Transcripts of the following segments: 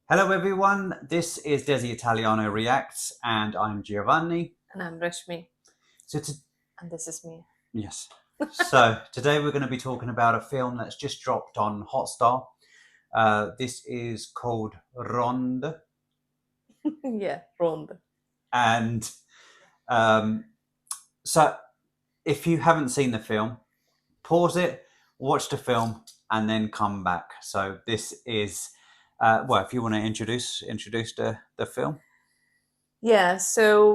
Hello everyone, this is Desi Italiano Reacts and I'm Giovanni. And I'm Rashmi. So And this is me. Yes. So today we're going to be talking about a film that's just dropped on Hotstar. This is called RONTH. Yeah, RONTH. And so if you haven't seen the film, pause it, watch the film and then come back. So this is, if you want to introduce the film. Yeah, so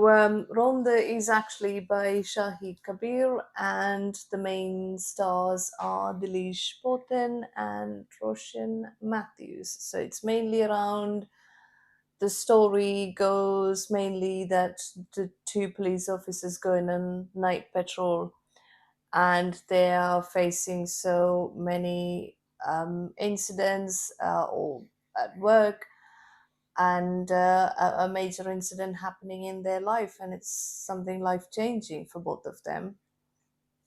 RONTH is actually by Shahi Kabir, and the main stars are Dileesh Pothan and Roshan Matthews. So it's mainly around the story goes mainly that the two police officers going on night patrol and they are facing so many incidents or at work and a major incident happening in their life, and it's something life changing for both of them.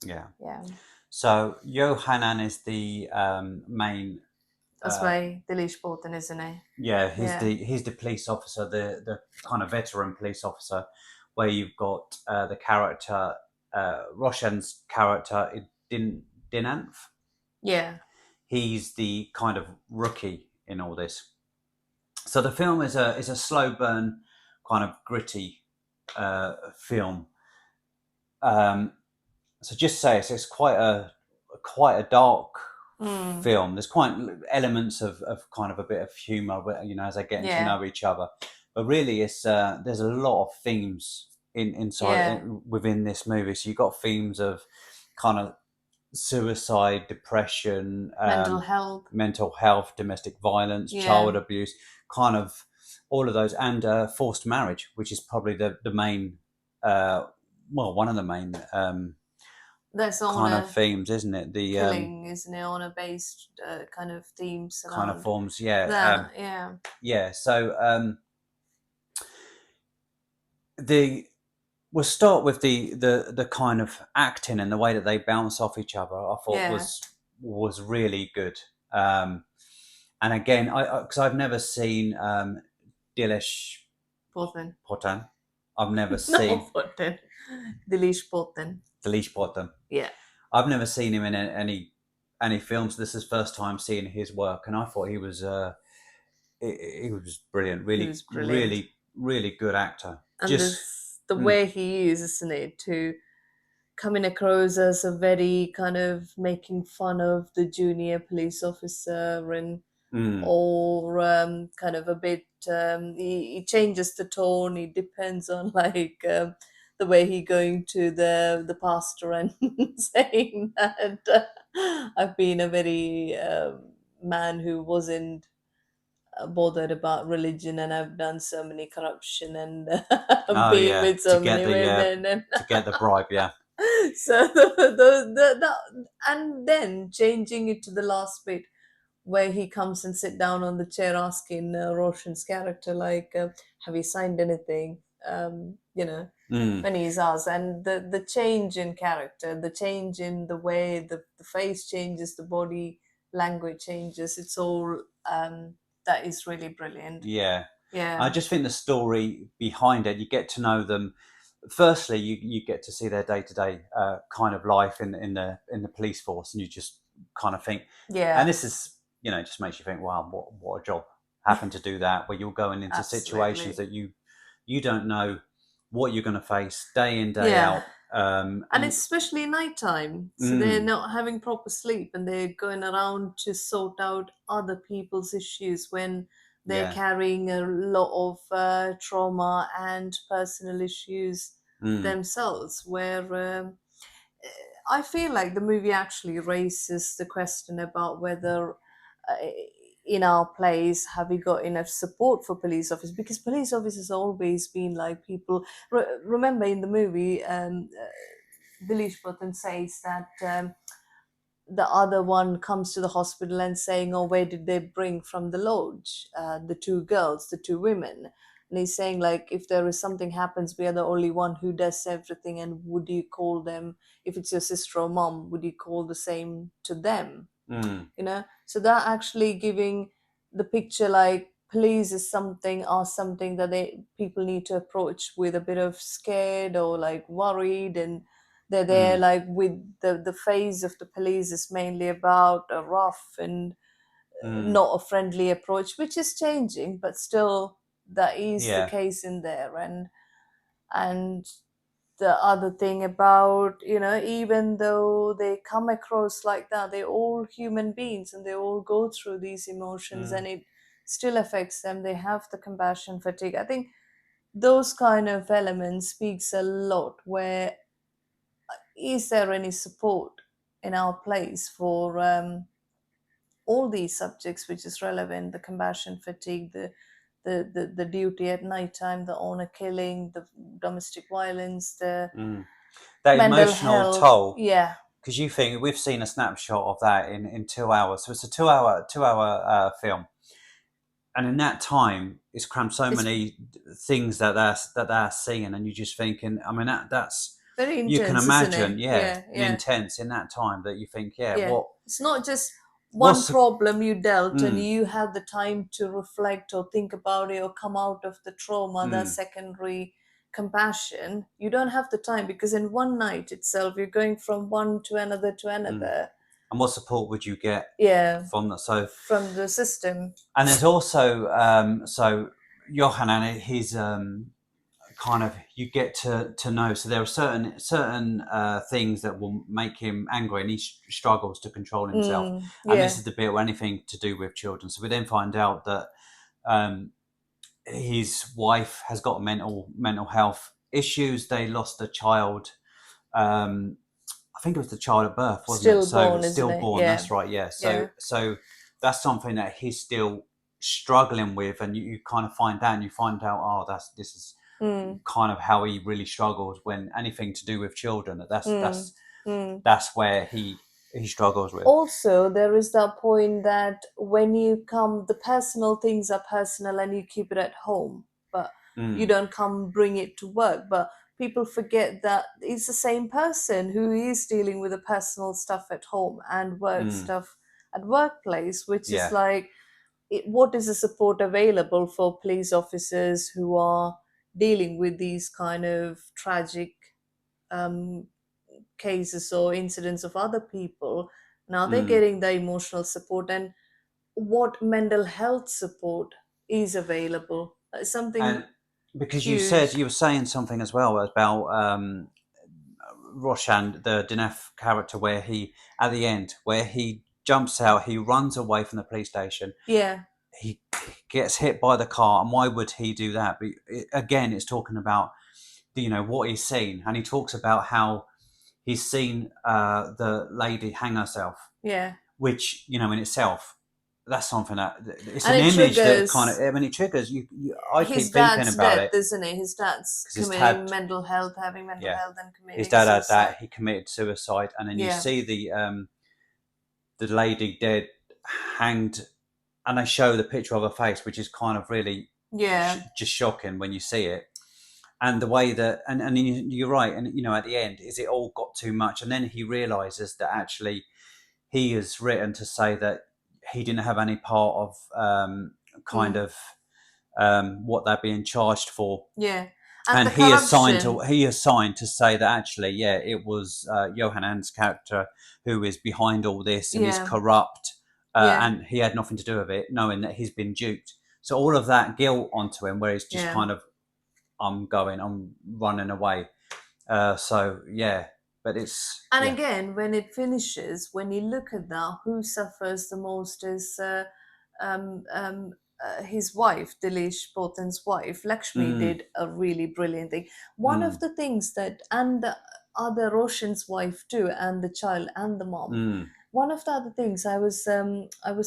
Yeah. Yeah, So Johanan is the main. that's why Dileesh Pothan, isn't it? Yeah, Yeah, he's the police officer, the kind of veteran police officer, where you've got the character Roshan's character Dinanth. yeah, He's the kind of rookie in all this. So the film is a slow burn, kind of gritty film. Um, so just say it's quite a dark film. There's quite elements of kind of a bit of humour, as they're getting to yeah, know each other. But really, it's there's a lot of themes yeah. within this movie. So you've got themes of kind of suicide, depression, mental health, domestic violence, child Yeah. abuse, kind of all of those, and forced marriage, which is probably the main, one of the main That's kind of honor themes, isn't it? The killing, isn't it? Honor based kind of themes kind of around forms, yeah, that. Yeah, yeah. So the we'll start with the kind of acting and the way that they bounce off each other. I thought yeah. was really good. And again, because I've never seen Dileesh Pothan. Pothan. I've never No, seen Pothan. Dileesh Pothan. Dileesh Pothan. Yeah. I've never seen him in any films. This is first time seeing his work, and I thought he was brilliant. He Really, was brilliant. really, really good actor. And Just this the way he is, isn't it, to coming across as a very kind of making fun of the junior police officer and or kind of a bit he changes the tone. It depends on like the way he going to the pastor and saying that I've been a very man who wasn't bothered about religion, and I've done so many corruption and oh been yeah, with so many women and to get the bribe, yeah. so and then changing it to the last bit where he comes and sit down on the chair asking Roshan's character like have you signed anything, when he's asked, and the change in character, the change in the way the face changes, the body language changes, it's all that is really brilliant. Yeah. I Yeah, just think the story behind it, you get to know them. Firstly, you get to see their day to day kind of life in the police force, and you just kind of think, and yeah, this is just makes you think, wow, what a job, having to do that, where you're going into situations absolutely. that you don't know what you're going to face day in day Yeah, out. and it's especially nighttime, so they're Mm, not having proper sleep and they're going around to sort out other people's issues when they're yeah, carrying a lot of trauma and personal issues mm, themselves, where I feel like the movie actually raises the question about whether in our place have we got enough support for police officers, because police officers always been like people. Remember in the movie Dileesh Pothan says that the other one comes to the hospital and saying, "Oh, where did they bring from the lodge? The two girls, the two women." And he's saying, like, if there is something happens, we are the only one who does everything. And would you call them, if it's your sister or mom, would you call the same to them? mm, So that actually giving the picture like police is something that people need to approach with a bit of scared or like worried, and they're there like with the face of the police is mainly about a rough and not a friendly approach, which is changing, but still that is the case in there. And the other thing about, even though they come across like that, they're all human beings and they all go through these emotions, and it still affects them. They have the compassion fatigue. I think those kind of elements speaks a lot, where is there any support in our place for all these subjects which is relevant: the compassion fatigue, the duty at night time, the honor killing, the domestic violence, the that mental emotional health. toll. Yeah. Because you think we've seen a snapshot of that in 2 hours. So it's a two hour film. And in that time, it's crammed so many things that they're seeing, and you're just thinking. I mean, that's very intense. You can imagine, yeah. intense in that time that you think, what? It's not just one problem you dealt, and you had the time to reflect or think about it or come out of the trauma. That secondary compassion. You don't have the time, because in one night itself, you're going from one to another to another. And what support would you get? From that? So from the system. And there's also so Johan and his kind of, you get to know. So there are certain things that will make him angry, and he struggles to control himself. And this is the bit where anything to do with children. So we then find out that his wife has got mental health issues. They lost a child. I think it was the child at birth, wasn't it? So stillborn. That's right. Yeah. So that's something that he's still struggling with, and you kind of find out, oh, this is kind of how he really struggles when anything to do with children. That's where he struggles with. Also, there is that point that when the personal things are personal and you keep it at home, but you don't bring it to work. But people forget that it's the same person who is dealing with the personal stuff at home and work stuff at workplace, which is like, what is the support available for police officers who are dealing with these kind of tragic cases or incidents of other people? Now they're getting the emotional support, and what mental health support is available? Something because huge. you were saying something as well about Roshan, the Dinesh character, where he at the end, where he jumps out, he runs away from the police station. He gets hit by the car, and why would he do that? But again, it's talking about what he's seen, and he talks about how he's seen the lady hang herself. Which in itself, that's something that it's an image that kind of, it triggers you. I keep thinking about it, isn't it? His dad's committing having mental health and committing. His dad had that. He committed suicide, and then you see the lady dead, hanged, and they show the picture of her face, which is kind of really just shocking when you see it. And the way that, and you're right, and at the end, is it all got too much? And then he realizes that actually he is written to say that he didn't have any part of what they're being charged for. And he assigned to say that actually, it was Johann's character who is behind all this, and is corrupt, and he had nothing to do with it, knowing that he's been duped. So all of that guilt onto him, where he's just kind of, I'm running away. But it's... And again, when it finishes, when you look at that, who suffers the most is his wife, Dileesh Pothan's wife. Lakshmi did a really brilliant thing. One of the things that, and the other Roshan's wife too, and the child and the mom. One of the other things I was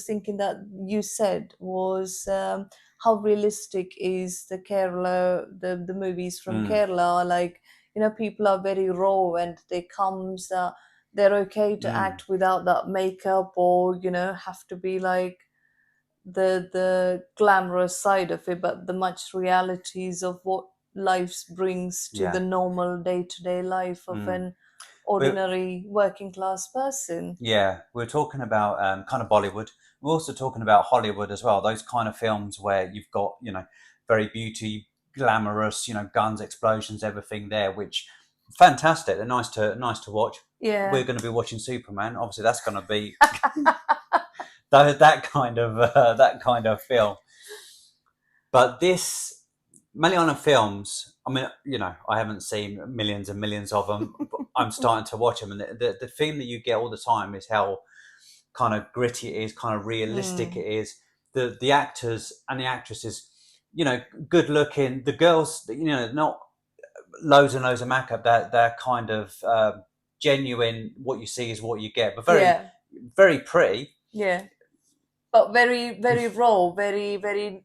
thinking that you said was how realistic is the Kerala, the movies from Kerala, like, people are very raw, and they're okay to act without that makeup, or have to be like the glamorous side of it, but the much realities of what life brings to the normal day-to-day life of an ordinary working class person. We're talking about kind of Bollywood, we're also talking about Hollywood as well. Those kind of films where you've got, very beauty, glamorous, guns, explosions, everything there, which fantastic. They're nice to watch. Yeah. We're going to be watching Superman. Obviously, that's going to be that kind of film. But this Malayalam films, I mean, I haven't seen millions and millions of them. But I'm starting to watch them, and the theme that you get all the time is how kind of gritty it is, kind of realistic it is. The actors and the actresses, good looking. The girls, not loads and loads of makeup. They're kind of genuine. What you see is what you get, but very pretty. Yeah, but very, very raw, very, very.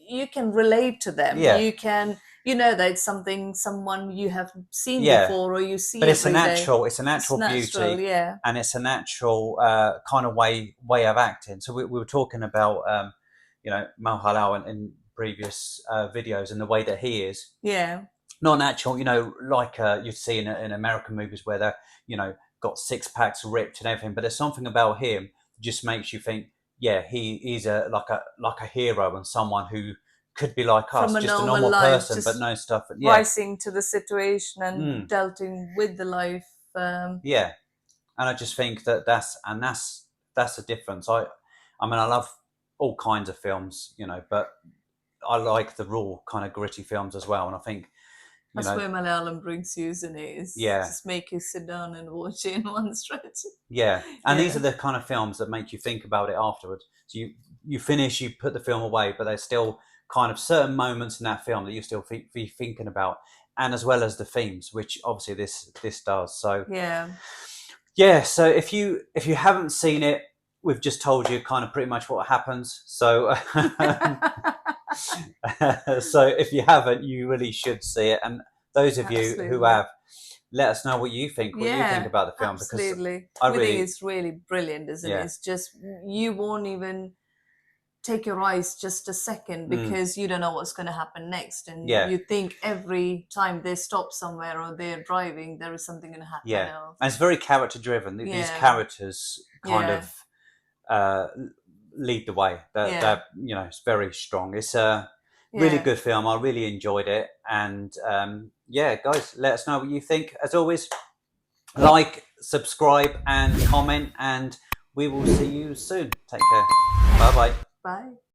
You can relate to them. Yeah. You can, that it's someone you have seen before, or you see. But it's a natural beauty, yeah, and it's a natural kind of way of acting. So we were talking about Malhalal in previous videos, and the way that he is. Yeah. Not natural, like you'd see in American movies where they're, got six packs ripped and everything. But there's something about him that just makes you think, yeah, he's like a hero and someone who could be like us, just a normal life, person, but no stuff. Yeah. Rising to the situation and dealing with the life. Yeah, and I just think that's a difference. I mean, I love all kinds of films, but I like the raw kind of gritty films as well. And I think that's where Malayalam brings you, isn't it? It's just make you sit down and watch it in one stretch. Yeah, and these are the kind of films that make you think about it afterwards. So you finish, you put the film away, but there's still kind of certain moments in that film that you still be thinking about, and as well as the themes, which obviously this does. So yeah. So if you haven't seen it, we've just told you kind of pretty much what happens. So so if you haven't, you really should see it. And those of you who have, let us know what you think. What you think about the film? Absolutely. Because I think it's really brilliant, isn't it? It's just you won't even take your eyes just a second because you don't know what's going to happen next, and you think every time they stop somewhere or they're driving, there is something going to happen. Yeah, and it's very character driven. These characters kind of lead the way. They're it's very strong. It's a really good film. I really enjoyed it, and guys, let us know what you think. As always, like, subscribe, and comment, and we will see you soon. Take care. Bye-bye. Bye.